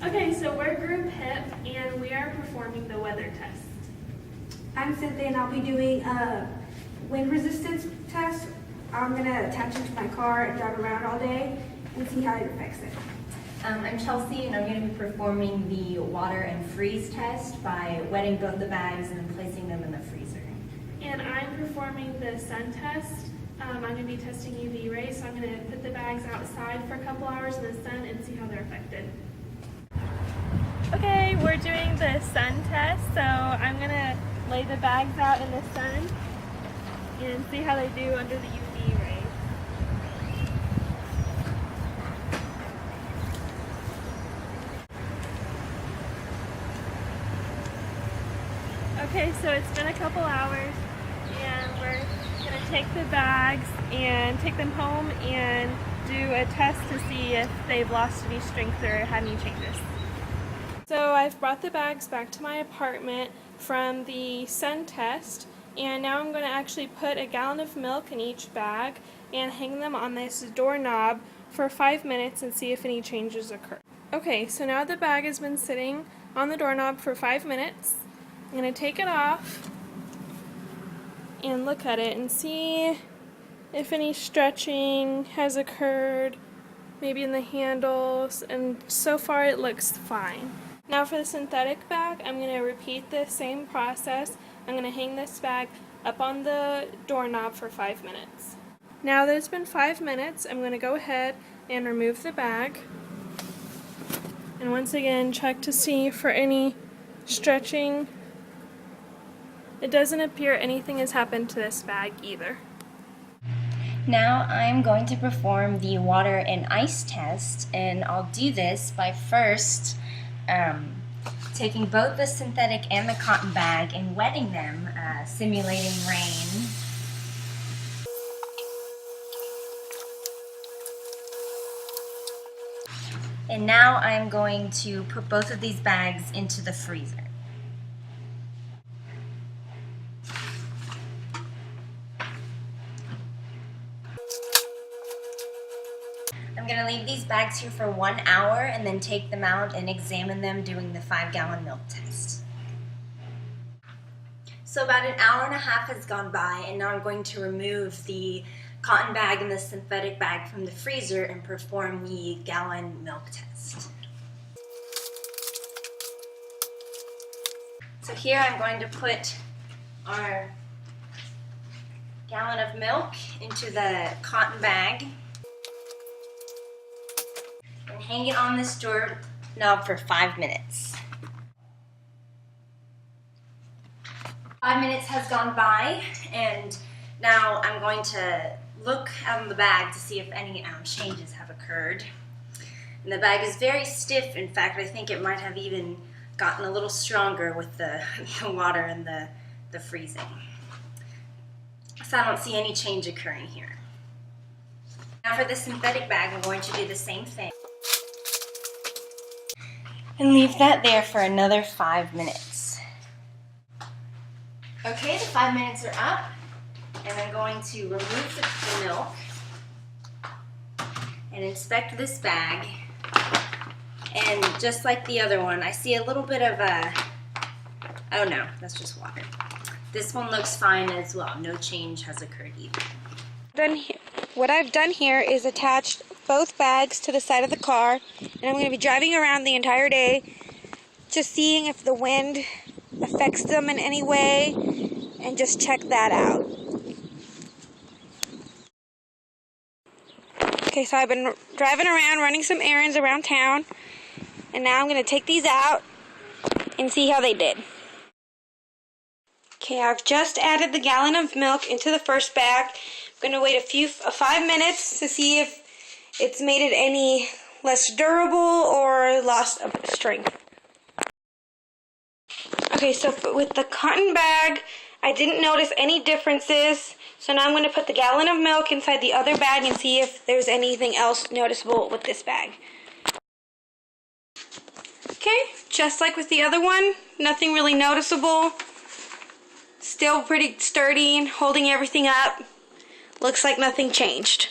Okay, so we're Group HIP and we are performing the weather test. I'm Cynthia and I'll be doing a wind resistance test. I'm going to attach it to my car and drive around all day and see how it affects it. I'm Chelsea and I'm going to be performing the water and freeze test by wetting both the bags and then placing them in the freezer. And I'm performing the sun test. I'm going to be testing UV rays, so I'm going to put the bags outside for a couple hours in the sun and see how they're affected. Okay, we're doing the sun test, so I'm going to lay the bags out in the sun and see how they do under the UV rays. Okay, so it's been a couple hours and we're going to take the bags and take them home and do a test to see if they've lost any strength or had any changes. So I've brought the bags back to my apartment from the sun test, and now I'm going to actually put a gallon of milk in each bag and hang them on this doorknob for 5 minutes and see if any changes occur. Okay, so now the bag has been sitting on the doorknob for 5 minutes. I'm going to take it off and look at it and see if any stretching has occurred, maybe in the handles, and so far it looks fine. Now for the synthetic bag, I'm going to repeat the same process. I'm going to hang this bag up on the doorknob for 5 minutes. Now that it's been 5 minutes, I'm going to go ahead and remove the bag. And once again, check to see for any stretching. It doesn't appear anything has happened to this bag either. Now I'm going to perform the water and ice test, and I'll do this by first taking both the synthetic and the cotton bag and wetting them, simulating rain. And now I'm going to put both of these bags into the freezer. I'm going to leave these bags here for 1 hour and then take them out and examine them doing the 5-gallon milk test. So about an hour and a half has gone by, and now I'm going to remove the cotton bag and the synthetic bag from the freezer and perform the gallon milk test. So here I'm going to put our gallon of milk into the cotton bag and hang it on this doorknob for 5 minutes. 5 minutes has gone by, and now I'm going to look on the bag to see if any changes have occurred. And the bag is very stiff. In fact, I think it might have even gotten a little stronger with the water and the freezing. So I don't see any change occurring here. Now for the synthetic bag, I'm going to do the same thing and leave that there for another 5 minutes. Okay, the 5 minutes are up, and I'm going to remove the milk and inspect this bag. And just like the other one, I see a little bit of oh no, that's just water. This one looks fine as well. No change has occurred either. What I've done here is attached both bags to the side of the car, and I'm going to be driving around the entire day just seeing if the wind affects them in any way, and just check that out. Okay, so I've been driving around running some errands around town, and now I'm going to take these out and see how they did. Okay, I've just added the gallon of milk into the first bag. I'm going to wait 5 minutes to see if it's made it any less durable or lost of strength. Okay, so with the cotton bag, I didn't notice any differences. So now I'm going to put the gallon of milk inside the other bag and see if there's anything else noticeable with this bag. Okay, just like with the other one, nothing really noticeable. Still pretty sturdy and holding everything up. Looks like nothing changed.